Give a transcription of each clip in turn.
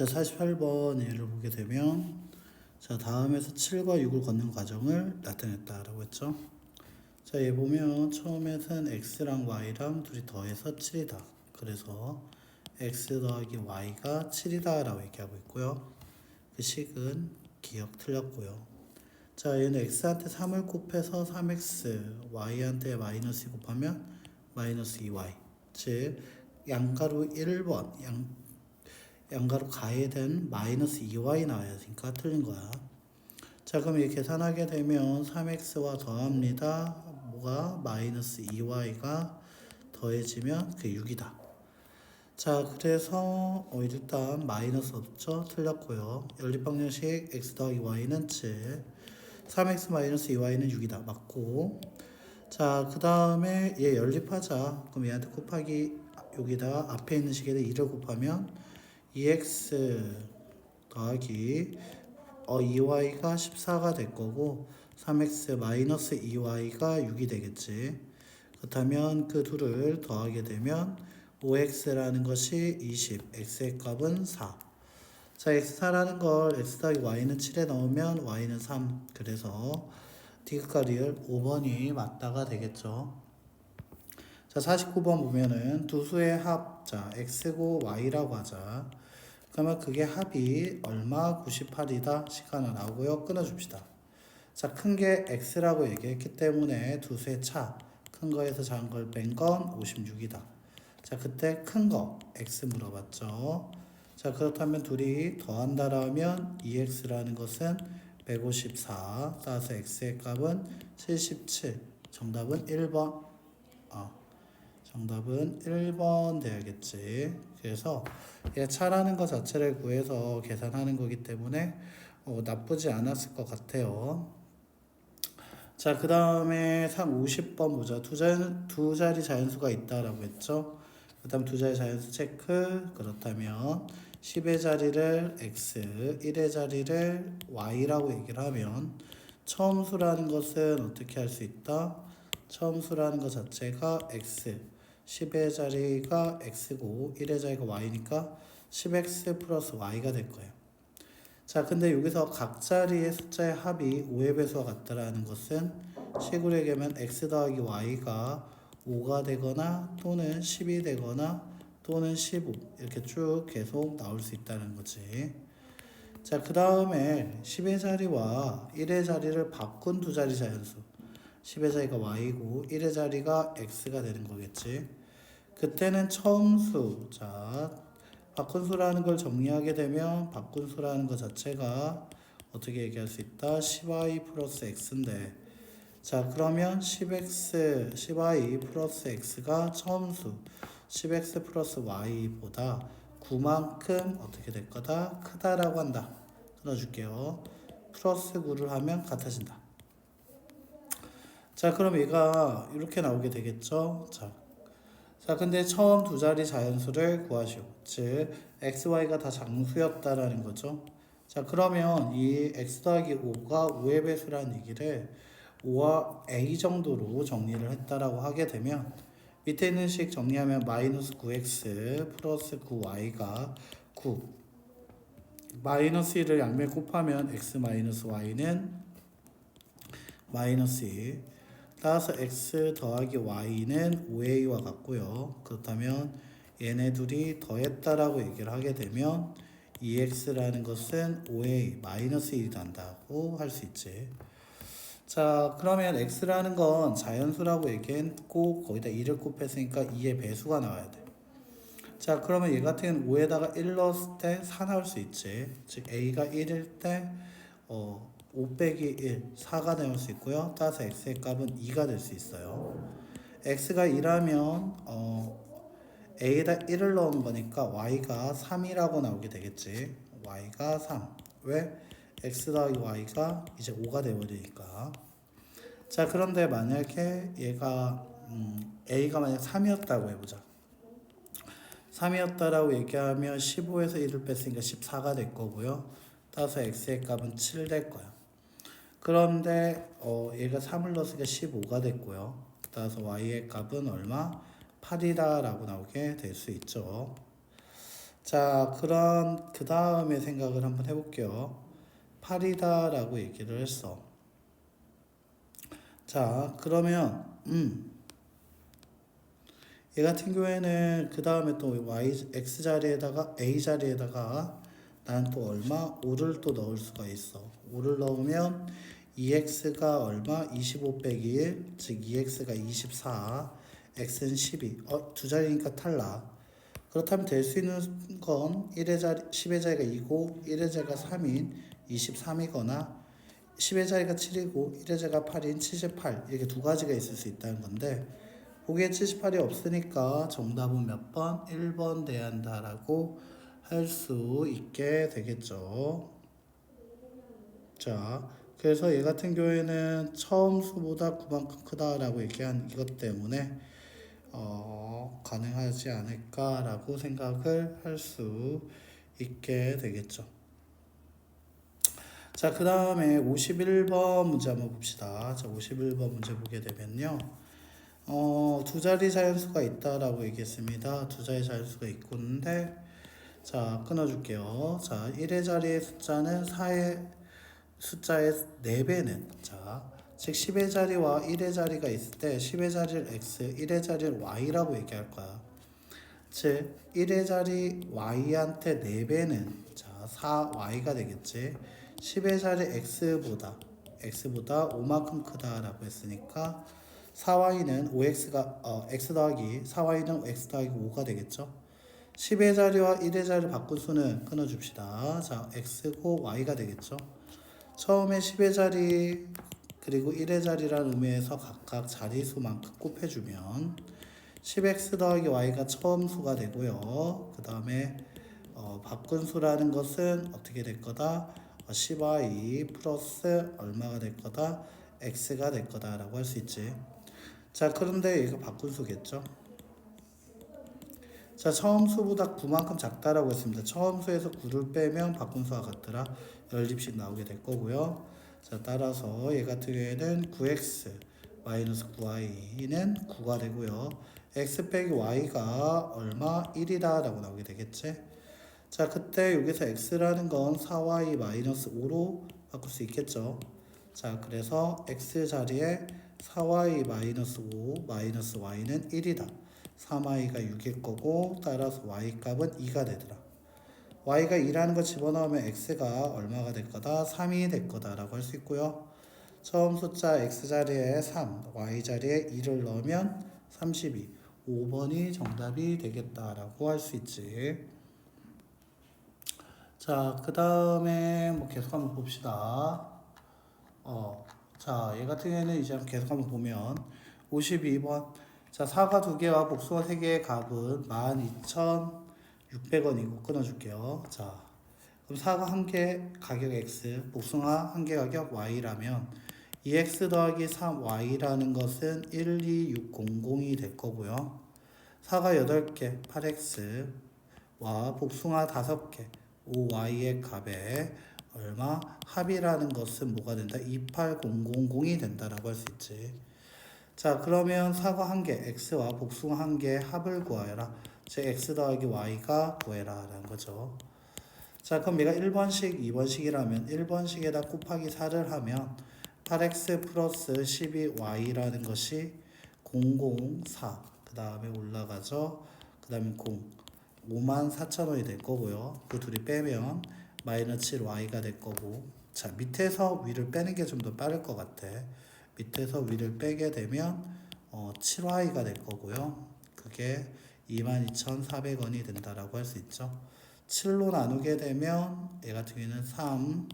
자, 48번 예를 보게 되면 자, 다음에서 7과 6을 걷는 과정을 나타냈다라고 했죠. 자, 얘 보면 처음에는 x랑 y랑 둘이 더해서 7이다. 그래서 x 더하기 y가 7이다 라고 얘기하고 있고요. 그 식은 기억 틀렸고요. 자, 얘는 x한테 3을 곱해서 3x, y한테 마이너스 2 곱하면 마이너스 2y. 즉 양가로 1번, 양가로 가해된 마이너스 2y 나와야 되니까 틀린 거야. 자, 그럼 이렇게 계산하게 되면 3x와 더합니다. 뭐가? 마이너스 2y가 더해지면 그 6이다. 자, 그래서 일단 마이너스 없죠? 틀렸고요. 연립방정식 x 더하기 y는 7, 3x 마이너스 2y는 6이다. 맞고. 자, 그 다음에 얘 연립하자. 그럼 얘한테 곱하기 여기다 앞에 있는 식에다 2를 곱하면 2x 더하기 2y가 14가 될 거고 3x 마이너스 2y가 6이 되겠지. 그렇다면 그 둘을 더하게 되면 5x라는 것이 20, x의 값은 4. 자, x4라는 걸 x 더하기 y는 7에 넣으면 y는 3. 그래서 디귿과 리을 5번이 맞다가 되겠죠. 자, 49번 보면은 두 수의 합, 자, x고 y라고 하자. 그러면 그게 합이 얼마? 98이다. 시간을 나오고요. 끊어줍시다. 자, 큰 게 x라고 얘기했기 때문에 두 수의 차, 큰 거에서 작은 걸 뺀 건 56이다. 자, 그때 큰 거 x 물어봤죠. 자, 그렇다면 둘이 더한다라면 2x라는 것은 154, 따라서 x의 값은 77. 정답은 1번. 정답은 1번 돼야겠지. 그래서 얘 차라는 것 자체를 구해서 계산하는 거기 때문에 나쁘지 않았을 것 같아요. 자, 그 다음에 상 50번 보자. 두 자리 자연수가 있다라고 했죠. 그 다음 두 자리 자연수 체크. 그렇다면 10의 자리를 x, 1의 자리를 y라고 얘기를 하면 처음 수라는 것은 어떻게 할 수 있다? 처음 수라는 것 자체가 x, 10의 자리가 x고 1의 자리가 y니까 10x 플러스 y가 될 거예요. 자, 근데 여기서 각 자리의 숫자의 합이 5의 배수와 같다라는 것은 식으로 얘기하면 x 더하기 y가 5가 되거나 또는 10이 되거나 또는 15 이렇게 쭉 계속 나올 수 있다는 거지. 자, 그 다음에 10의 자리와 1의 자리를 바꾼 두 자리 자연수. 10의 자리가 y고 1의 자리가 x가 되는 거겠지. 그때는 처음 수. 자, 바꾼 수라는 걸 정리하게 되면 바꾼 수라는 것 자체가 어떻게 얘기할 수 있다? 10y 플러스 x인데 자, 그러면 10y 플러스 x가 처음 수 10x 플러스 y보다 9만큼 어떻게 될 거다? 크다라고 한다. 끊어줄게요. 플러스 9를 하면 같아진다. 자, 그럼 얘가 이렇게 나오게 되겠죠? 자, 근데 처음 두 자리 자연수를 구하시오. 즉, x, y가 다 장수였다라는 거죠. 자, 그러면 이 x 더하기 5가 5의 배수라는 얘기를 5와 a 정도로 정리를 했다라고 하게 되면 밑에 있는 식 정리하면 마이너스 9x 플러스 9y가 9 마이너스 1을 양면 곱하면 x 마이너스 y는 마이너스 2 따라서 x 더하기 y는 5a와 같고요. 그렇다면 얘네 둘이 더했다라고 얘기를 하게 되면 2x라는 것은 5a 마이너스 1이 난다고 할 수 있지. 자, 그러면 x라는 건 자연수라고 얘기했고 거기다 2를 곱했으니까 2의 배수가 나와야 돼. 자, 그러면 얘 같은 5에다가 1 넣었을 때 4 나올 수 있지. 즉 a가 1일 때 5 빼기 1, 4가 나올 수 있고요. 따라서 x의 값은 2가 될 수 있어요. x가 2라면 a에다 1을 넣은 거니까 y가 3이라고 나오게 되겠지. y가 3. 왜? x 더하기 y가 이제 5가 되어버리니까. 자, 그런데 만약에 얘가 a가 만약 3이었다고 해보자. 3이었다라고 얘기하면 15에서 1을 뺐으니까 14가 될 거고요. 따라서 x의 값은 7 될 거야. 그런데 얘가 3을 넣었으니까 15가 됐고요. 따라서 y의 값은 얼마? 8이다 라고 나오게 될 수 있죠. 자, 그런 그 다음에 생각을 한번 해볼게요. 8이다라고 얘기를 했어. 자, 그러면 얘 같은 경우에는 그 다음에 또 x 자리에다가 a 자리에다가 난 또 얼마? 5를 또 넣을 수가 있어. 5를 넣으면 2x가 얼마? 25 빼기 1, 즉 2x가 24, x는 12. 두 자리니까 탈락. 그렇다면 될 수 있는 건 1의 자리, 10의 자리가 2고 1의 자리가 3인 23이거나 10의 자리가 7이고 1의 자리가 8인 78 이렇게 두 가지가 있을 수 있다는 건데 보기에 78이 없으니까 정답은 몇 번? 1번 돼야 한다라고 할 수 있게 되겠죠. 자, 그래서 얘 같은 경우에는 처음 수보다 9만큼 크다라고 얘기한 이것 때문에 가능하지 않을까라고 생각을 할 수 있게 되겠죠. 자, 그 다음에 51번 문제 한번 봅시다. 자, 51번 문제 보게 되면요. 두 자리 자연수가 있다라고 얘기했습니다. 두 자리 자연수가 있는데, 자, 끊어줄게요. 자, 1의 자리의 숫자는 4의 숫자의 4배는, 자, 즉 10의 자리와 1의 자리가 있을 때 10의 자리를 x, 1의 자리를 y라고 얘기할 거야. 즉 1의 자리 y한테 4배는 자 4y가 되겠지. 10의 자리 x보다 5만큼 크다라고 했으니까 4y는 5x가 x 더하기 4y는 x 더하기 5가 되겠죠. 10의 자리와 1의 자리를 바꾼 수는 끊어줍시다. 자 x고 y가 되겠죠. 처음에 10의 자리 그리고 1의 자리라는 의미에서 각각 자리수만큼 곱해주면 10x 더하기 y가 처음 수가 되고요. 그 다음에 바꾼 수라는 것은 어떻게 될 거다? 10y 플러스 얼마가 될 거다? x가 될 거다라고 할 수 있지. 자, 그런데 이거 바꾼 수겠죠? 자, 처음 수보다 9만큼 작다라고 했습니다. 처음 수에서 9를 빼면 바꾼 수와 같더라. 연립식 나오게 될 거고요. 자, 따라서 얘 같은 경우에는 9x 마이너스 9y는 9가 되고요. x 빼기 y가 얼마? 1이다 라고 나오게 되겠지. 자, 그때 여기서 x라는 건 4y 마이너스 5로 바꿀 수 있겠죠. 자, 그래서 x 자리에 4y 마이너스 5 마이너스 y는 1이다. 3y가 6일 거고 따라서 y 값은 2가 되더라. y가 2라는 거 집어넣으면 x가 얼마가 될 거다? 3이 될 거다라고 할 수 있고요. 처음 숫자 x 자리에 3, y 자리에 2를 넣으면 32, 5번이 정답이 되겠다라고 할 수 있지. 자, 그 다음에 뭐 계속 한번 봅시다. 자, 얘 같은 경우에는 이제 계속 한번 보면 52번. 자, 사과 2개와 복숭아 3개의 값은 12,600원이고 끊어줄게요. 자, 그럼 사과 1개 가격 x, 복숭아 1개 가격 y라면 2x 더하기 3y라는 것은 12600이 될 거고요. 사과 8개 8x와 복숭아 5개 5y의 값에 얼마? 합이라는 것은 뭐가 된다? 28000이 된다라고 할 수 있지. 자, 그러면 사과 1개, x와 복숭아 1개의 합을 구하여라. 즉 x 더하기 y가 구해라 라는 거죠. 자, 그럼 얘가 1번식, 2번식이라면 1번식에다 곱하기 4를 하면 8x 플러스 12y라는 것이 004. 그 다음에 올라가죠. 그 다음에 54,000원이 될 거고요. 그 둘이 빼면 마이너스 7y가 될 거고. 자, 밑에서 위를 빼는 게 좀 더 빠를 것 같아. 밑에서 위를 빼게 되면 7y가 될 거고요. 그게 22,400원이 된다라고 할 수 있죠. 7로 나누게 되면 얘 같은 경우에는 3,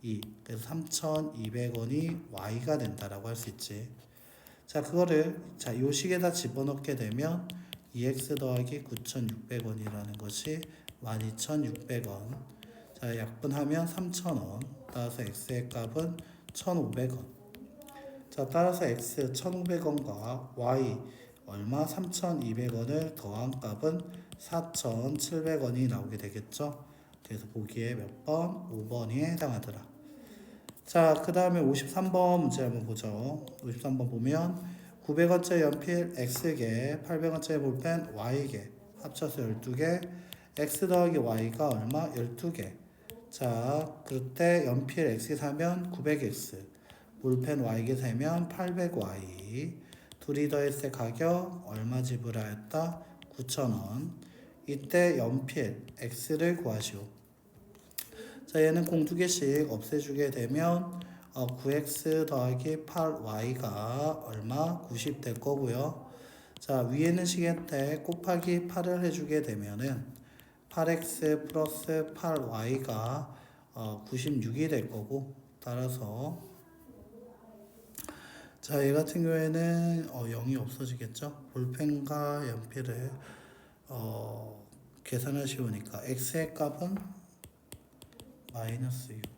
2. 그래서 3,200원이 y가 된다라고 할 수 있지. 자, 그거를 자, 요 식에다 집어넣게 되면 2x 더하기 9,600원이라는 것이 12,600원. 자, 약분하면 3,000원. 따라서 x의 값은 1,500원. 자, 따라서 x 1,500원과 y 얼마? 3,200원을 더한 값은 4,700원이 나오게 되겠죠. 그래서 보기에 몇 번? 5번이 해당하더라. 자, 그 다음에 53번 문제 한번 보죠. 53번 보면 900원짜리 연필 X개, 800원짜리 볼펜 Y개 합쳐서 12개, x 더하기 y가 얼마? 12개. 자, 그때 연필 x 사면 900x, 볼펜 y개 사면 800y. 둘이 더했을 때 가격 얼마 지불하였다? 9,000원. 이때 연필 x를 구하시오. 자, 얘는 공 두 개씩 없애주게 되면 9x 더하기 8y가 얼마? 90 될 거고요. 자, 위에는 시계대 곱하기 8을 해주게 되면은 8x 플러스 8y가 96이 될 거고, 따라서 자, 얘 같은 경우에는 0이 없어지겠죠. 볼펜과 연필을 계산하시오니까 x의 값은 마이너스 6.